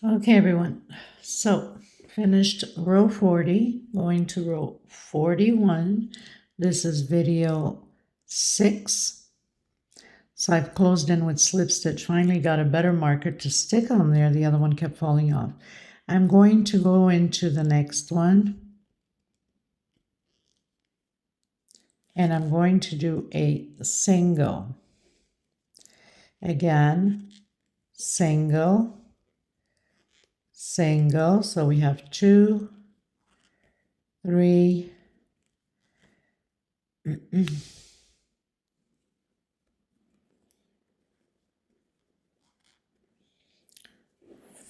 Okay, everyone, so finished row 40, going to row 41. This is video 6. So I've closed in with slip stitch, finally got a better marker to stick on there. The other one kept falling off. I'm going to go into the next one, and I'm going to do a single. Again, single, single. So we have 2, 3,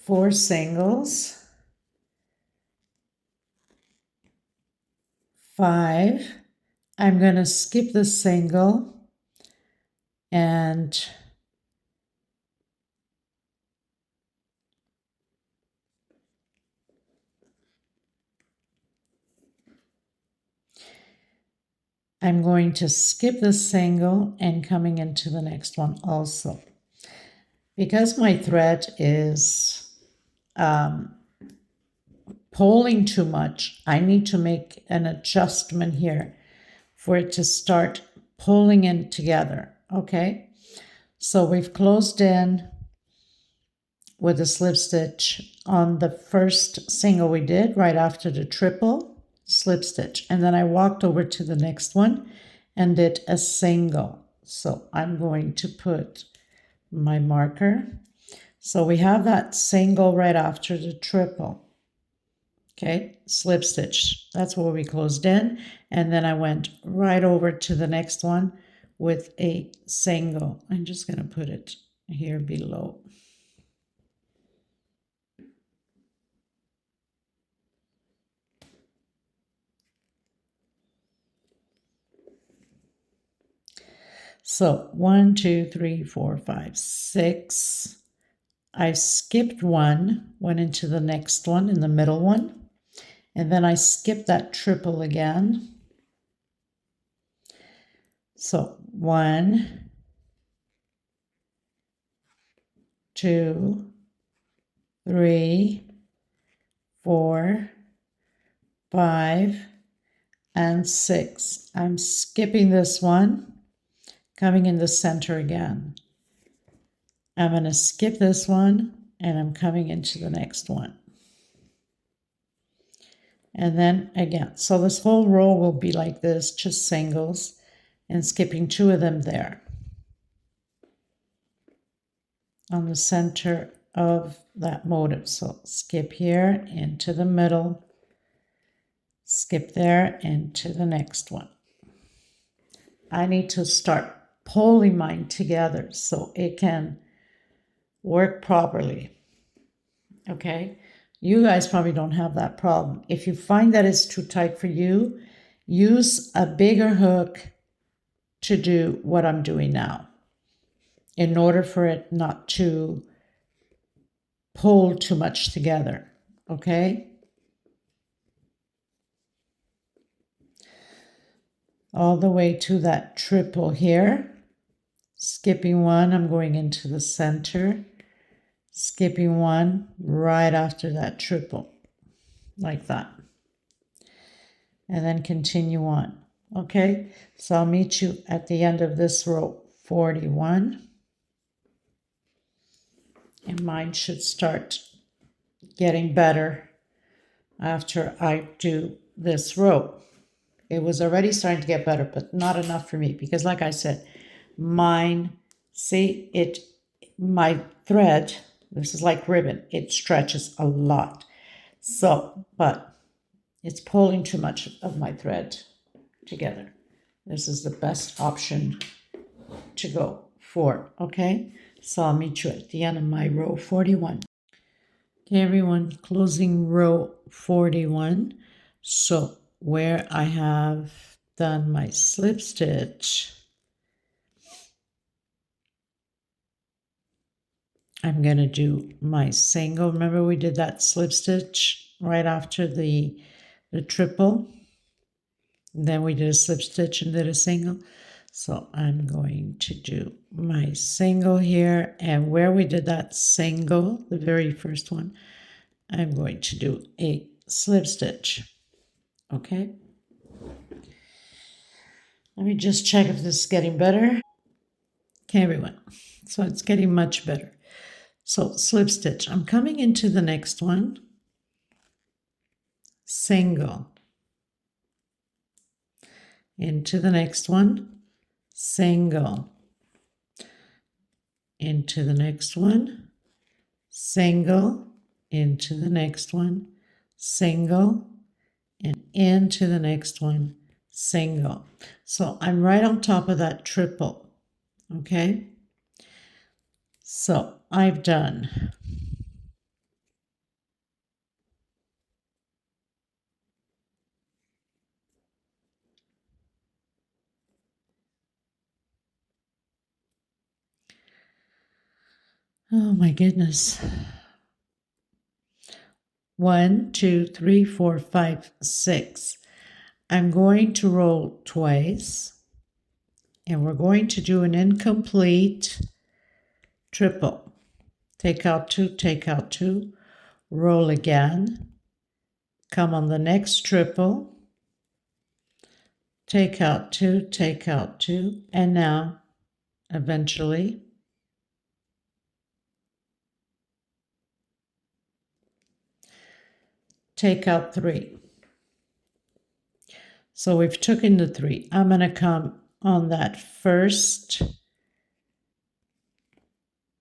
4 singles, 5. I'm going to skip the single and I'm going to skip the single and coming into the next one also. Because my thread is pulling too much, I need to make an adjustment here for it to start pulling in together, okay? So we've closed in with a slip stitch on the first single we did right after the triple slip stitch, and then I walked over to the next one and did a single. So I'm going to put my marker. So we have that single right after the triple. Okay, slip stitch, that's where we closed in, and then I went right over to the next one with a single. I'm just going to put it here below. So 1, 2, 3, 4, 5, 6. I skipped one, went into the next one, in the middle one, and then I skipped that triple again. So 1, 2, 3, 4, 5, and 6. I'm skipping this one, coming in the center again. I'm going to skip this one, and I'm coming into the next one. And then again, so this whole row will be like this, just singles, and skipping 2 of them there on the center of that motif. So skip here into the middle, skip there into the next one. I need to start pulling mine together so it can work properly. Okay, you guys probably don't have that problem. If you find that it's too tight for you, use a bigger hook to do what I'm doing now in order for it not to pull too much together. Okay, all the way to that triple here, skipping one, I'm going into the center, skipping one right after that triple, like that, and then continue on. Okay, so I'll meet you at the end of this row 41, and mine should start getting better after I do this row. It was already starting to get better, but not enough for me, because like I said, mine, see it, my thread, this is like ribbon, it stretches a lot. So, but it's pulling too much of my thread together. This is the best option to go for, okay? So I'll meet you at the end of my row 41. Okay, everyone, closing row 41. So where I have done my slip stitch, I'm going to do my single. Remember we did that slip stitch right after the triple? Then we did a slip stitch and did a single. So I'm going to do my single here, and where we did that single, the very first one, I'm going to do a slip stitch. Okay. Let me just check if this is getting better. Okay, everyone. So it's getting much better. So slip stitch. I'm coming into the next one. Single. Into the next one. Single. Into the next one. Single. Into the next one. Single. And into the next one. Single. So I'm right on top of that triple. Okay. So I've done oh my goodness. 1, 2, 3, 4, 5, 6. I'm going to roll twice, and we're going to do an incomplete triple. Take out 2, roll again, come on the next triple, take out 2, and now eventually take out 3. So we've taken the 3. I'm going to come on that first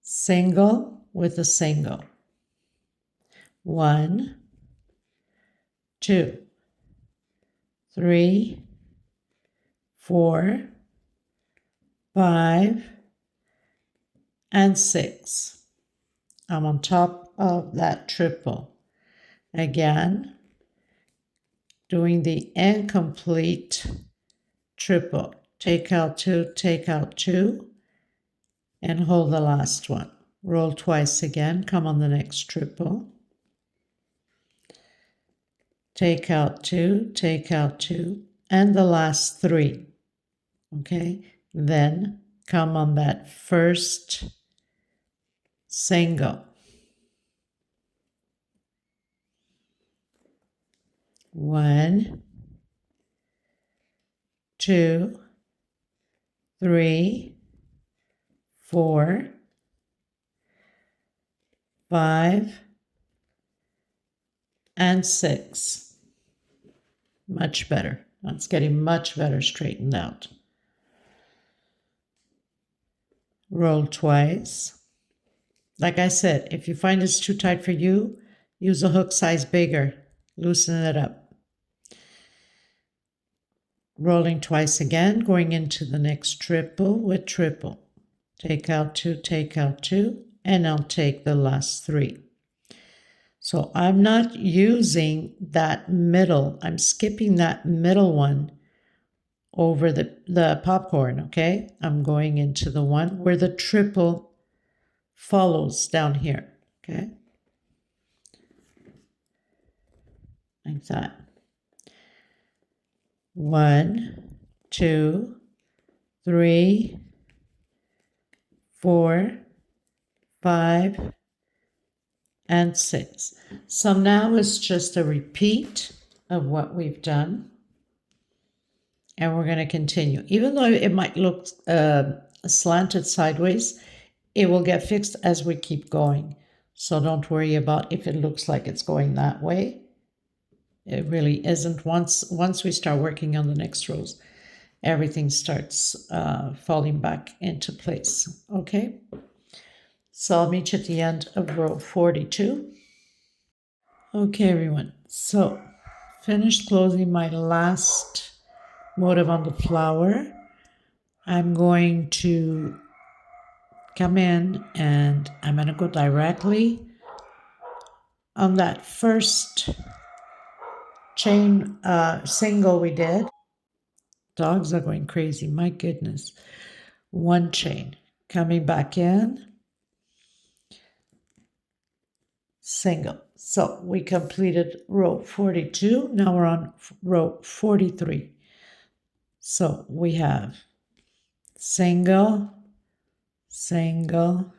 single with a single. 1, 2, 3, 4, 5, and 6. I'm on top of that triple. Again, doing the incomplete triple. Take out 2, and hold the last one. Roll twice again, come on the next triple. Take out 2, and the last 3. Okay, then come on that first single. 1, 2, 3, 4, 5, and 6. Much better. That's getting much better straightened out. Roll twice. Like I said, if you find it's too tight for you, use a hook size bigger. Loosen it up. Rolling twice again, going into the next triple with triple. Take out 2, and I'll take the last 3. So I'm not using that middle. I'm skipping that middle one over the popcorn, okay? I'm going into the one where the triple follows down here, okay? Like that. 1, 2, 3, 4, 5, and 6. So now it's just a repeat of what we've done. And we're going to continue. Even though it might look slanted sideways, it will get fixed as we keep going. So don't worry about if it looks like it's going that way. It really isn't. Once we start working on the next rows, everything starts falling back into place. Okay? So I'll meet you at the end of row 42. Okay, everyone. So finished closing my last motif on the flower. I'm going to come in and I'm going to go directly on that first chain single we did. Dogs are going crazy, my goodness. 1 chain, coming back in, single. So we completed row 42. Now we're on row 43. So we have single, single,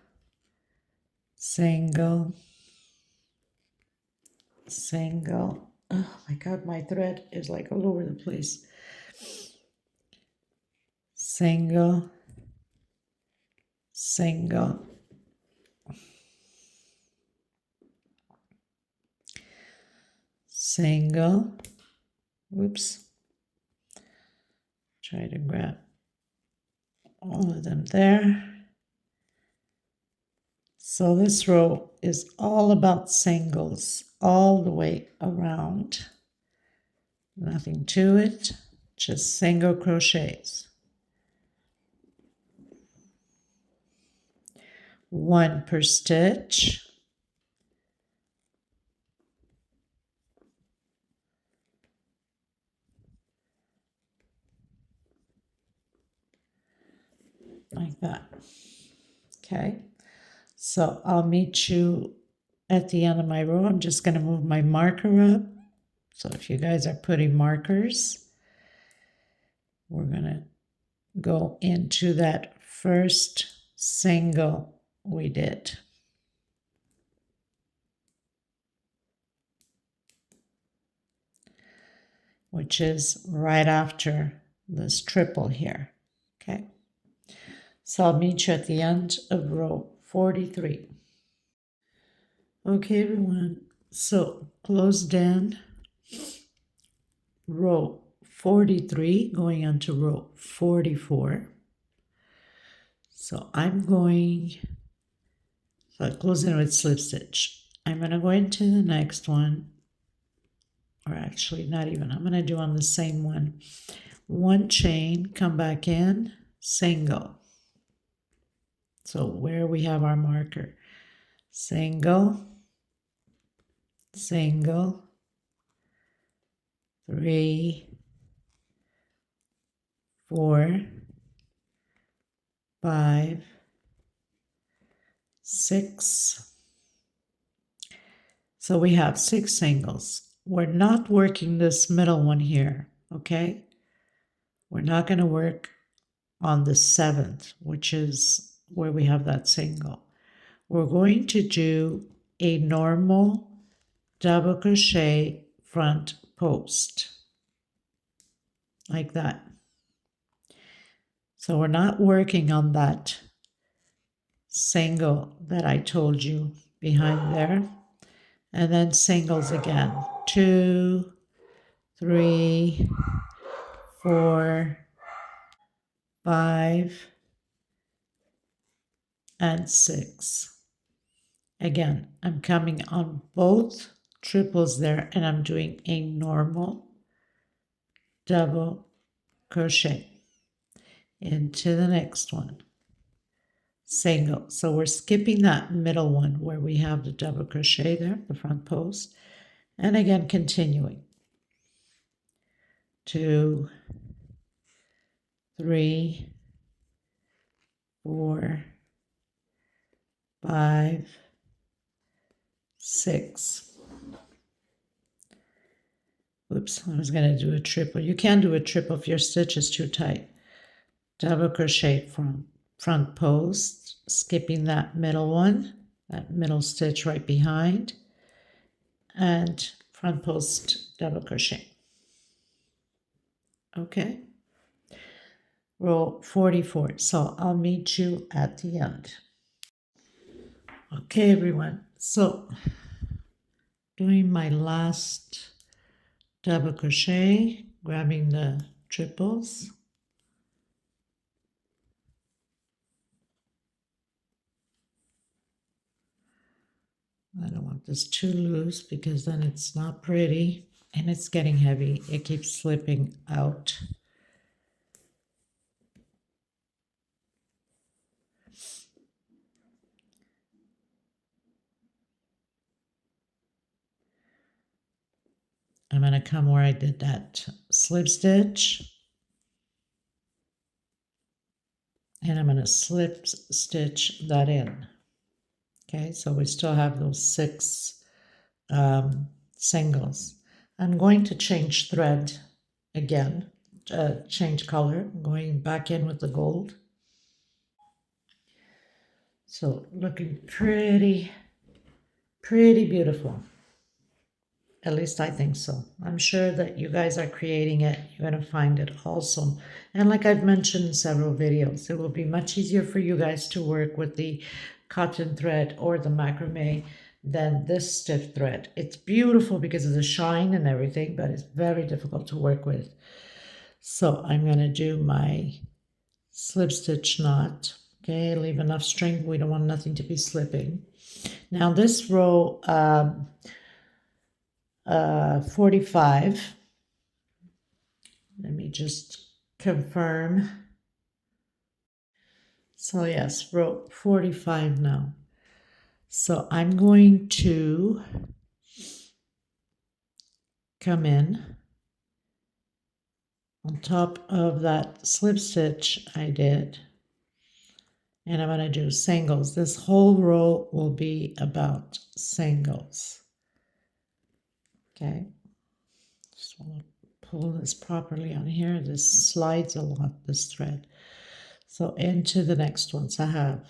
single, single. Oh my God, my thread is like all over the place. Single, single, single. Whoops. Try to grab all of them there. So this row is all about singles all the way around. Nothing to it, just single crochets. One per stitch. Like that. Okay, so I'll meet you at the end of my row. I'm just going to move my marker up. So if you guys are putting markers, we're going to go into that first single we did. Which is right after this triple here. Okay. So I'll meet you at the end of row 43. Okay, everyone. So closed in row 43, going on to row 44. So I'm going, so I close in with slip stitch. I'm going to go into the next one, or actually not even, I'm going to do on the same one. One chain, come back in, single. So where we have our marker, single, single, 3, 4, 5, 6. So we have 6 singles. We're not working this middle one here, okay? We're not going to work on the 7th, which is where we have that single. We're going to do a normal double crochet front post, like that. So we're not working on that single that I told you behind there. And then singles again, 2, 3, 4, 5, and 6. Again, I'm coming on both triples there and I'm doing a normal double crochet into the next one. Single. So we're skipping that middle one where we have the double crochet there, the front post. And again, continuing. 2, 3, 4, 5, 6. Oops, I was going to do a triple. You can't do a triple if your stitch is too tight. Double crochet from front post, skipping that middle one, that middle stitch right behind, and front post double crochet. Okay. Row 44. So I'll meet you at the end. Okay, everyone. So doing my last double crochet, grabbing the triples. I don't want this too loose because then it's not pretty and it's getting heavy. It keeps slipping out. I'm going to come where I did that slip stitch. And I'm going to slip stitch that in. Okay, so we still have those 6 singles. I'm going to change thread again, change color, going back in with the gold. So looking pretty beautiful. At least I think so. I'm sure that you guys are creating it. You're going to find it awesome. And like I've mentioned in several videos, it will be much easier for you guys to work with the cotton thread or the macrame than this stiff thread. It's beautiful because of the shine and everything, but it's very difficult to work with. So I'm going to do my slip stitch knot. Okay, leave enough string. We don't want nothing to be slipping. Now this row 45. Let me just confirm. So yes, row 45 now. So I'm going to come in on top of that slip stitch I did, and I'm going to do singles. This whole row will be about singles. Okay, just want to pull this properly on here. This slides a lot, this thread. So into the next ones, I have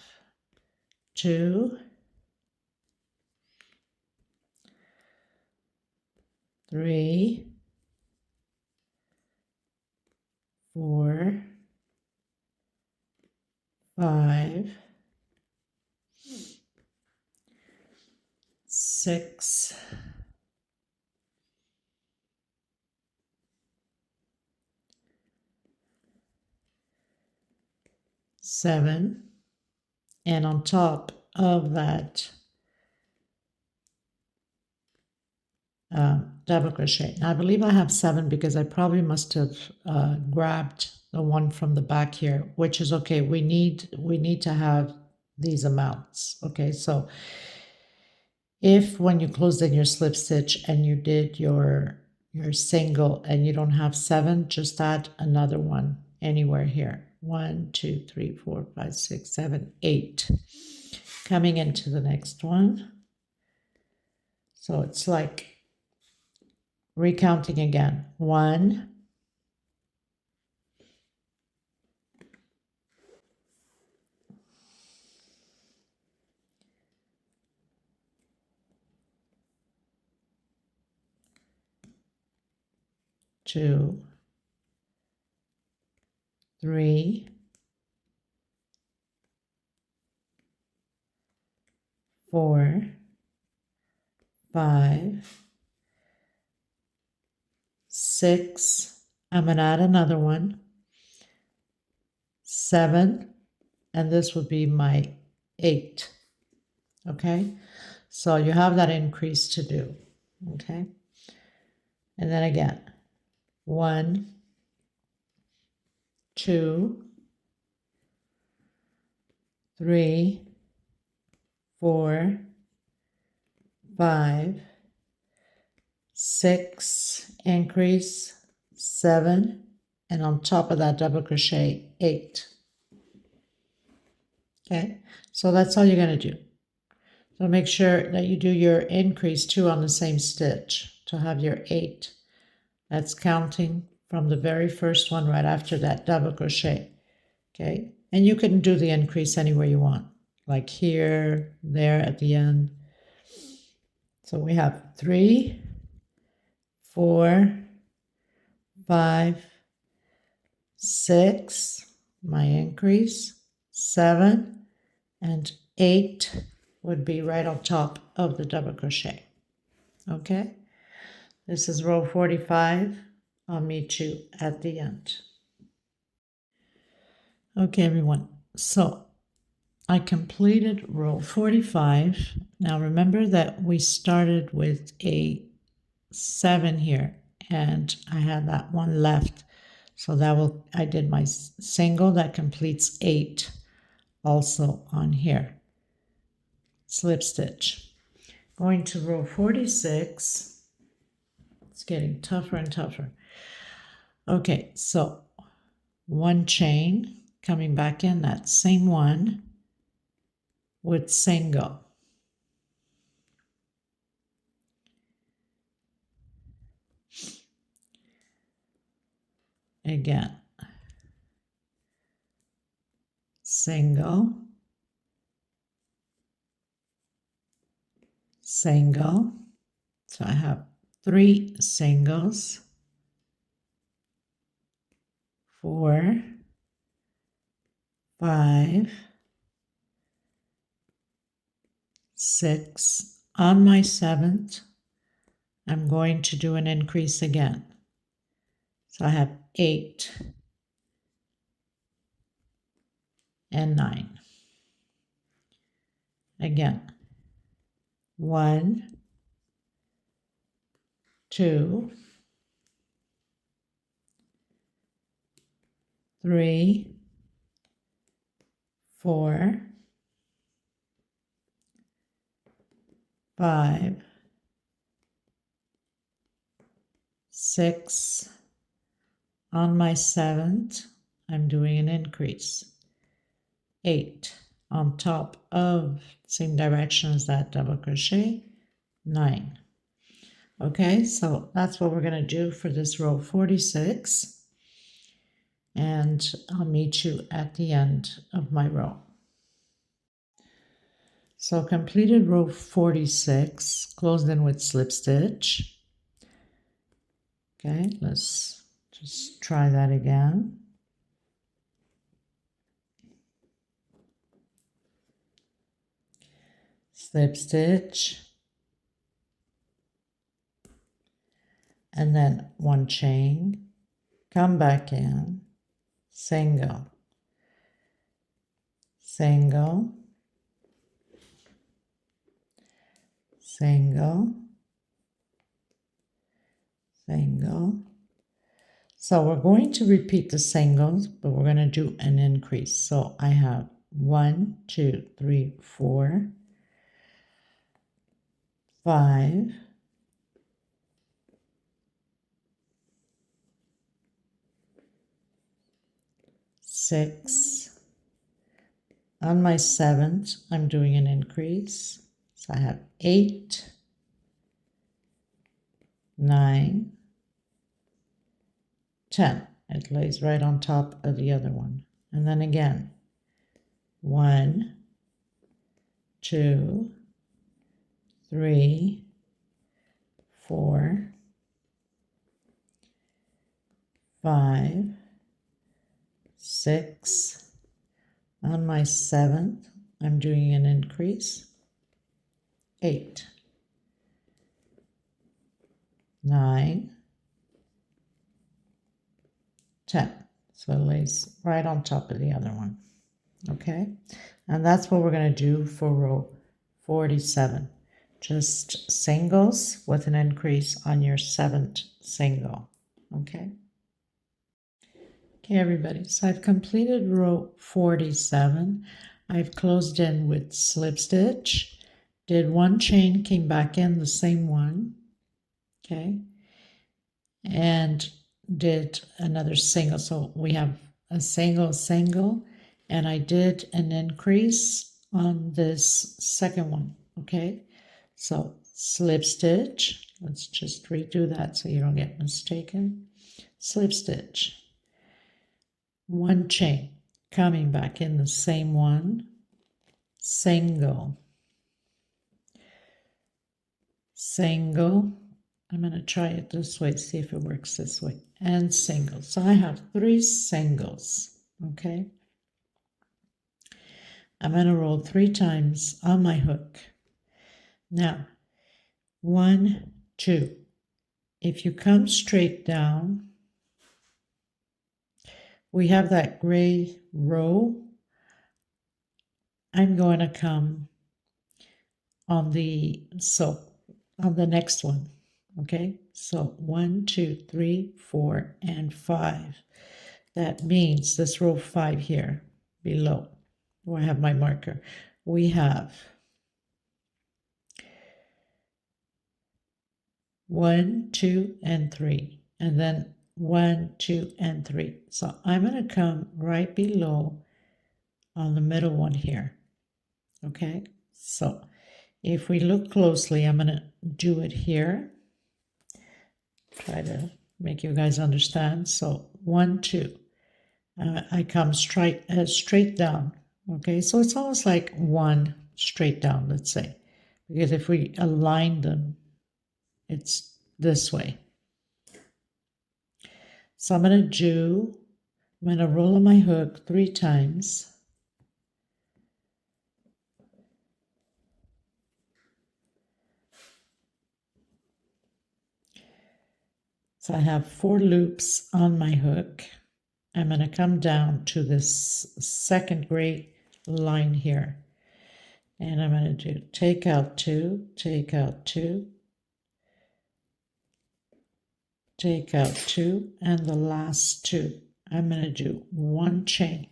2, 3, 4, 5, 6, 7, and on top of that double crochet. Now I believe I have 7 because I probably must have grabbed the one from the back here, which is okay. We need to have these amounts. Okay, so if when you closed in your slip stitch and you did your single and you don't have 7, just add another one anywhere here. 1, 2, 3, 4, 5, 6, 7, 8. Coming into the next one. So it's like recounting again. 1, 2, 3, 4, 5, 6. I'm going to add another one. 7, and this would be my 8. Okay, so you have that increase to do. Okay, and then again, 1, 2, 3, 4, 5, 6, increase, 7, and on top of that double crochet 8. Okay, so that's all you're going to do. So make sure that you do your increase 2 on the same stitch to have your 8. That's counting from the very first one right after that double crochet. Okay, and you can do the increase anywhere you want, like here, there at the end. So we have 3, 4, 5, 6, my increase, 7, and 8 would be right on top of the double crochet. Okay, this is row 45. I'll meet you at the end. Okay, everyone, so I completed row 45. Now remember that we started with a 7 here, and I had that one left. So I did my single that completes 8 also on here. Slip stitch. Going to row 46. It's getting tougher and tougher. Okay, so 1 chain, coming back in that same one with single. Again, single, single. So I have 3 singles, 4, 5, 6. On my 7th, I'm going to do an increase again. So I have 8 and 9. Again, 1, 2, 3, 4, 5, 6. On my 7th, I'm doing an increase. 8 on top of same direction as that double crochet, 9. Okay, so that's what we're going to do for this row 46. And I'll meet you at the end of my row. So completed row 46, closed in with slip stitch. Okay, let's just try that again. Slip stitch, and then 1 chain, come back in, single, single, single, single. So we're going to repeat the singles, but we're going to do an increase. So I have 1, 2, 3, 4, 5, 6. On my 7th, I'm doing an increase. So I have 8, 9, 10. It lays right on top of the other one. And then again, 1, 2, 3, 4, 5, 6. On my 7th, I'm doing an increase. 8, 9, 10. So it lays right on top of the other one. Okay, and that's what we're going to do for row 47. Just singles with an increase on your 7th single. Okay. Okay, everybody, so I've completed row 47. I've closed in with slip stitch, did 1 chain, came back in the same one, okay, and did another single. So we have a single, single, and I did an increase on this second one, okay. So slip stitch, let's just redo that so you don't get mistaken. Slip stitch, 1 chain, coming back in the same one, single, single. I'm going to try it this way, see if it works this way, and single. So I have 3 singles, okay. I'm going to roll 3 times on my hook. Now, 1, 2. If you come straight down, we have that gray row. I'm going to come on the next one. Okay, so 1, 2, 3, 4, and 5. That means this row 5 here below, where I have my marker, we have 1, 2, and 3, and then 1, 2, and 3. So I'm going to come right below on the middle one here. Okay, so if we look closely, I'm going to do it here. Try to make you guys understand. So 1, 2. I come straight down. Okay, so it's almost like 1 straight down, let's say. because if we align them, it's this way. So I'm going to roll on my hook 3 times. So I have 4 loops on my hook. I'm going to come down to this second gray line here. And I'm going to do take out 2, take out 2, take out 2, and the last 2. I'm going to do 1 chain.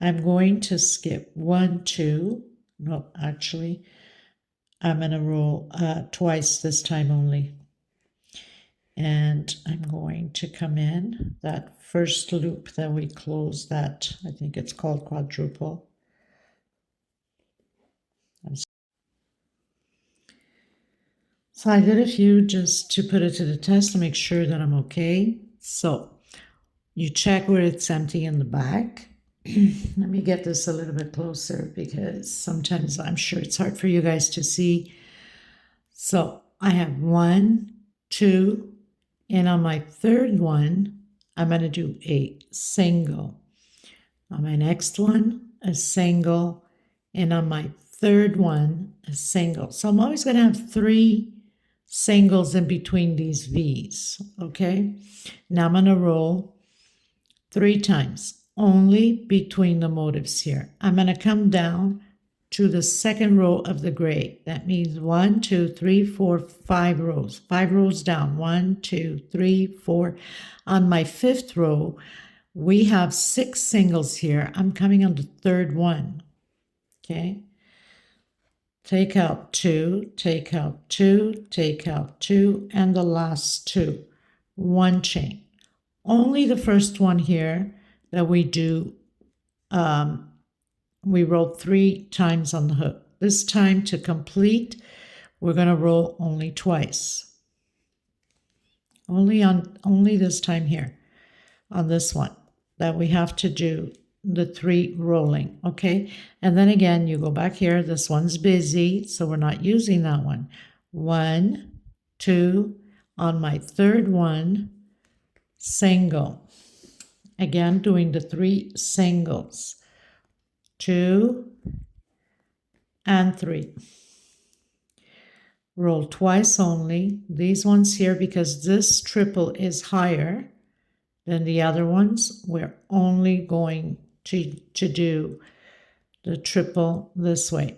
I'm going to skip 1, 2. No, actually, I'm going to roll twice this time only. And I'm going to come in that first loop that we closed, that I think it's called quadruple. So I did a few just to put it to the test to make sure that I'm okay. So you check where it's empty in the back. Let me get this a little bit closer because sometimes I'm sure it's hard for you guys to see. So I have 1, 2, and on my third one, I'm going to do a single. On my next one, a single, and on my third one, a single. So I'm always going to have 3 singles in between these V's, okay? Now I'm going to roll 3 times, only between the motifs here. I'm going to come down to the second row of the gray. That means 1, 2, 3, 4, 5 rows. 5 rows down. 1, 2, 3, 4. On my 5th row, we have 6 singles here. I'm coming on the third one. Okay. Take out 2, take out 2, take out 2, and the last 2. 1 chain. Only the first one here that we do, we roll 3 times on the hook. This time to complete, we're going to roll only twice. Only this time here on this one that we have to do the 3 rolling, okay? And then again, you go back here. This one's busy, so we're not using that one. 1, 2, on my third one, single. Again, doing the 3 singles. 2 and 3. Roll twice only. These ones here, because this triple is higher than the other ones, we're only going to do the triple this way.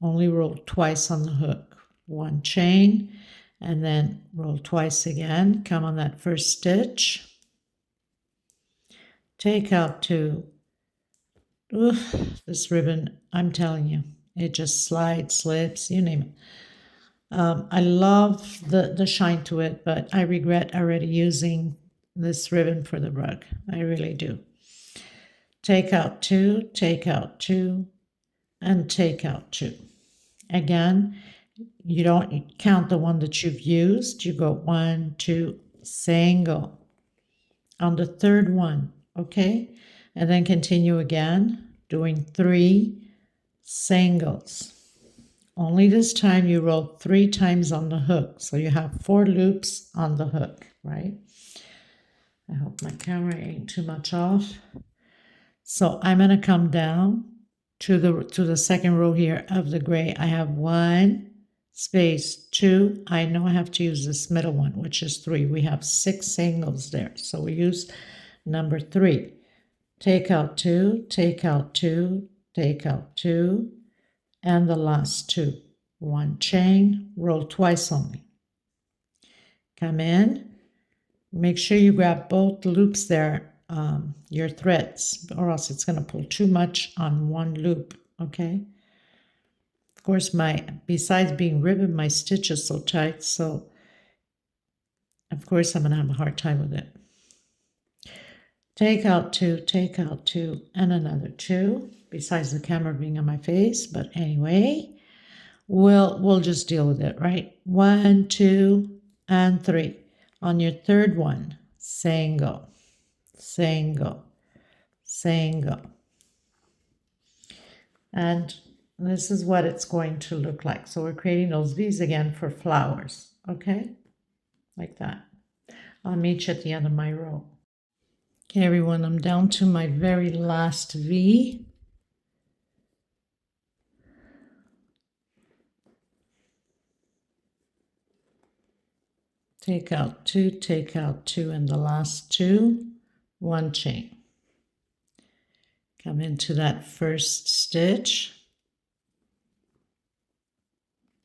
Only roll twice on the hook. 1 chain, and then roll twice again. Come on that first stitch. Take out 2. Oof, this ribbon, I'm telling you, it just slides, slips, you name it. I love the shine to it, but I regret already using this ribbon for the rug. I really do. Take out 2, take out 2, and take out 2. Again, you don't count the one that you've used. You go 1, 2, single on the third one, okay? And then continue again, doing 3 singles. Only this time you roll 3 times on the hook. So you have 4 loops on the hook, right? I hope my camera ain't too much off. So I'm going to come down to the second row here of the gray. I have 1 space, 2. I know I have to use this middle one, which is 3. We have 6 singles there. So we use number 3. Take out 2, take out 2, take out 2, and the last 2. 1 chain, roll twice only. Come in. Make sure you grab both loops there, your threads, or else it's going to pull too much on one loop, okay? Of course, besides being ribbon, my stitch is so tight, so of course I'm going to have a hard time with it. Take out 2, and another 2, besides the camera being on my face, but anyway, we'll just deal with it, right? 1, 2, and 3. On your third one, single, single, single. And this is what it's going to look like. So we're creating those V's again for flowers, okay? Like that. I'll meet you at the end of my row. Okay, everyone, I'm down to my very last V. Take out 2, and the last 2, 1 chain. Come into that first stitch,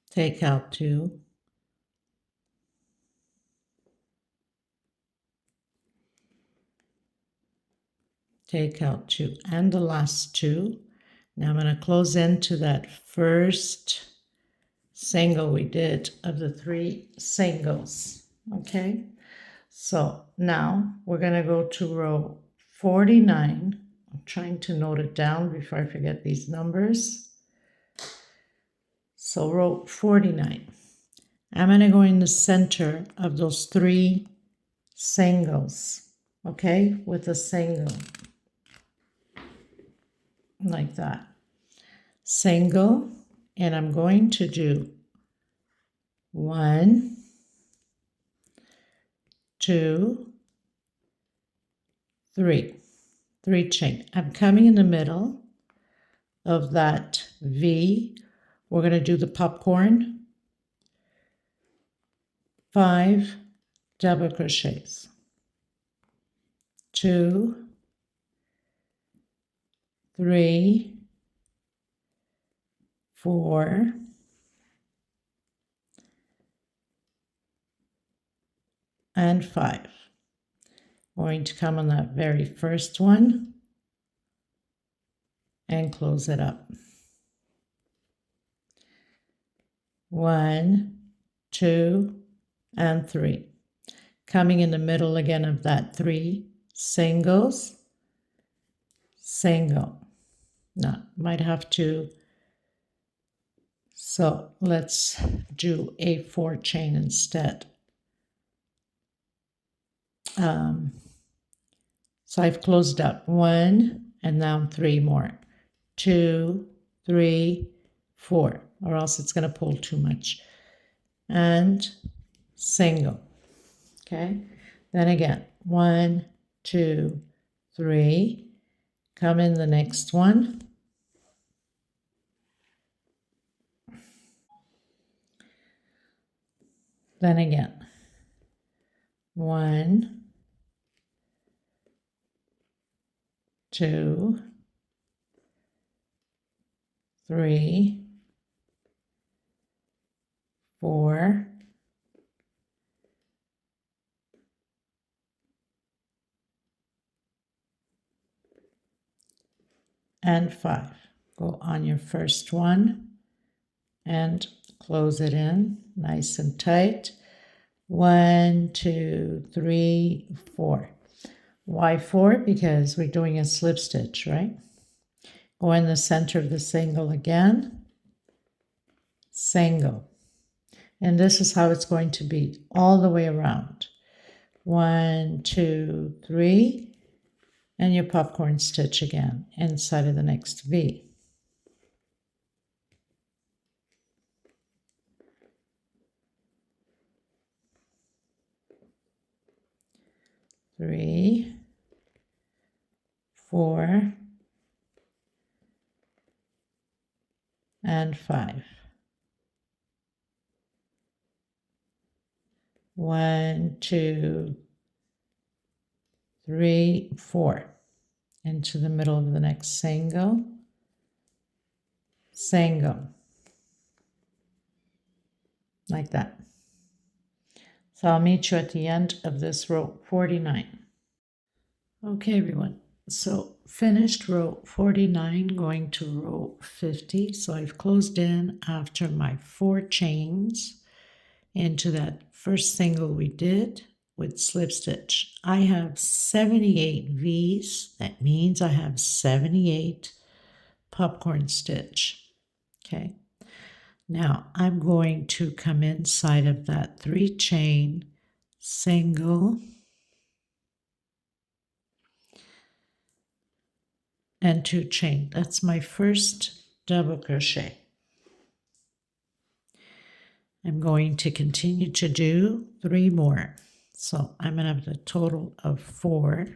take out 2, take out 2, and the last 2. Now I'm going to close into that first single we did of the 3 singles, okay? So now we're going to go to row 49. I'm trying to note it down before I forget these numbers. So row 49. I'm going to go in the center of those 3 singles, okay, with a single, like that. Single, and I'm going to do 1, 2, 3. 3 chain. I'm coming in the middle of that V. We're going to do the popcorn, 5 double crochets, 2, 3, 4, and 5. Going to come on that very first one and close it up. 1, 2, and 3. Coming in the middle again of that 3 singles, single. Now, might have to, so let's do a 4 chain instead. So I've closed up 1 and now 3 more. 2, 3, 4, or else it's going to pull too much. And single. Okay. Then again, 1, 2, 3. Come in the next one. Then again, 1, 2, 3, 4, and 5. Go on your first one and close it in nice and tight. 1, 2, 3, 4. Why 4? Because we're doing a slip stitch, right? Go in the center of the single again, single. And this is how it's going to be all the way around. 1, 2, 3, and your popcorn stitch again inside of the next V. Three, 4, and 5. 1, 2, 3, 4. Into the middle of the next single, single, like that. So I'll meet you at the end of this row 49. Okay, everyone. So finished row 49, going to row 50. So I've closed in after my 4 chains into that first single we did with slip stitch. I have 78 V's. That means I have 78 popcorn stitch. Okay. Now I'm going to come inside of that 3 chain single and 2 chain. That's my first double crochet. I'm going to continue to do 3 more. So I'm going to have a total of 4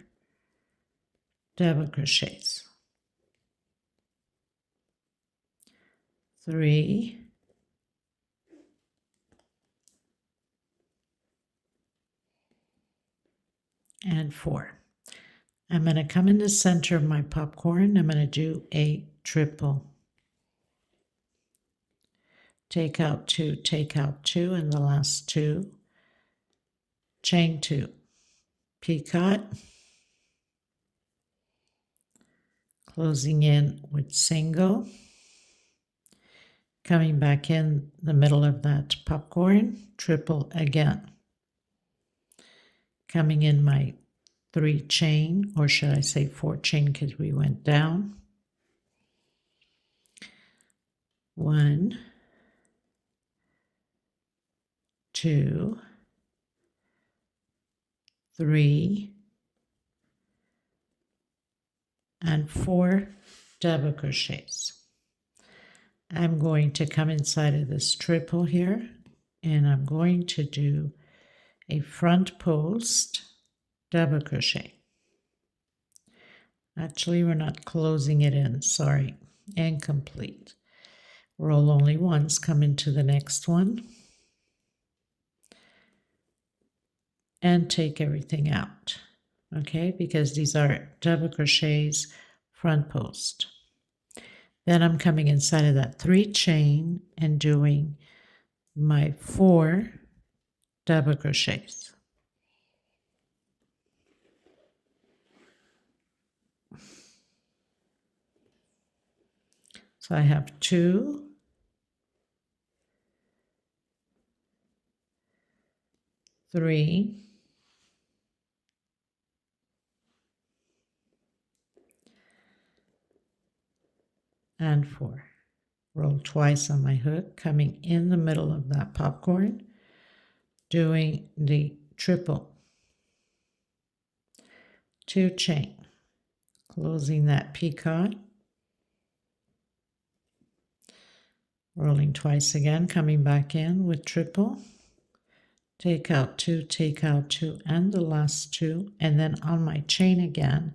double crochets. 3 and 4. I'm going to come in the center of my popcorn. I'm going to do a triple. Take out 2, and the last 2, chain 2, picot, closing in with single, coming back in the middle of that popcorn, triple again, coming in my 3 chain, or should I say 4 chain because we went down, 1, 2, 3, and 4 double crochets. I'm going to come inside of this triple here, and I'm going to do a front post double crochet. Actually, we're not closing it in, sorry, incomplete. Roll only once, come into the next one, and take everything out, okay, because these are double crochets front post. Then I'm coming inside of that 3 chain and doing my 4 double crochets. So I have 2, 3, and 4. Roll twice on my hook, coming in the middle of that popcorn, doing the triple, 2 chain, closing that picot, rolling twice again, coming back in with triple, take out 2, and the last 2, and then on my chain again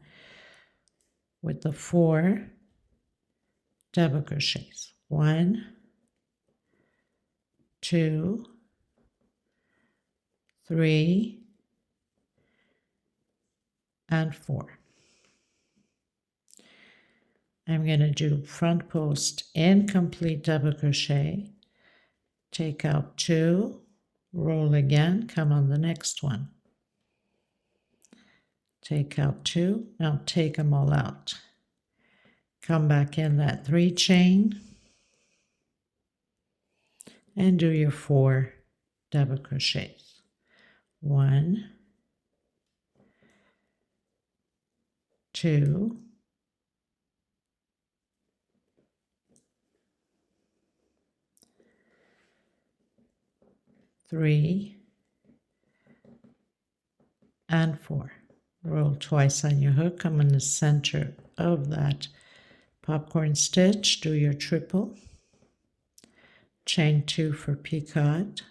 with the 4 double crochets. 1, 2, 3, and 4. I'm going to do front post incomplete double crochet, take out 2, roll again, come on the next one, take out 2, now take them all out, come back in that 3 chain, and do your 4 double crochets. 1, 2, 3, and 4. Roll twice on your hook, come in the center of that popcorn stitch, do your triple, chain 2 for picot,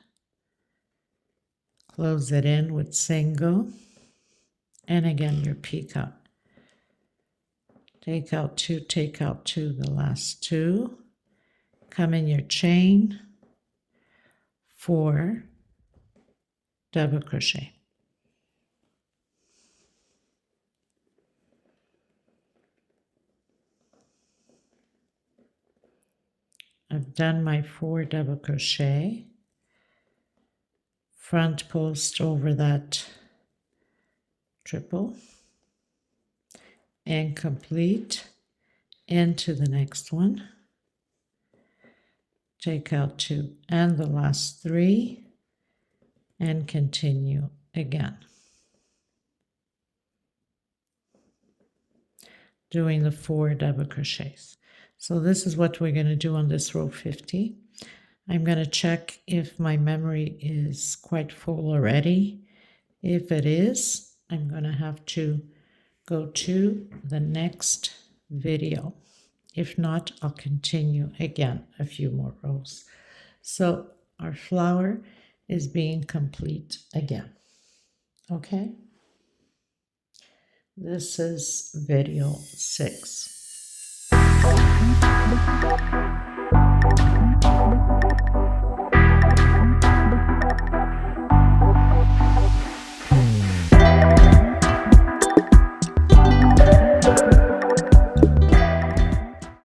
close it in with single, and again your picot. Take out 2, the last 2, come in your chain, 4 double crochet. I've done my 4 double crochet, front post over that triple, and complete into the next one, take out 2 and the last 3, and continue again, doing the 4 double crochets. So this is what we're going to do on this row 50. I'm going to check if my memory is quite full already. If it is, I'm going to have to go to the next video. If not, I'll continue again a few more rows. So our flower is being complete again. Okay? This is video 6.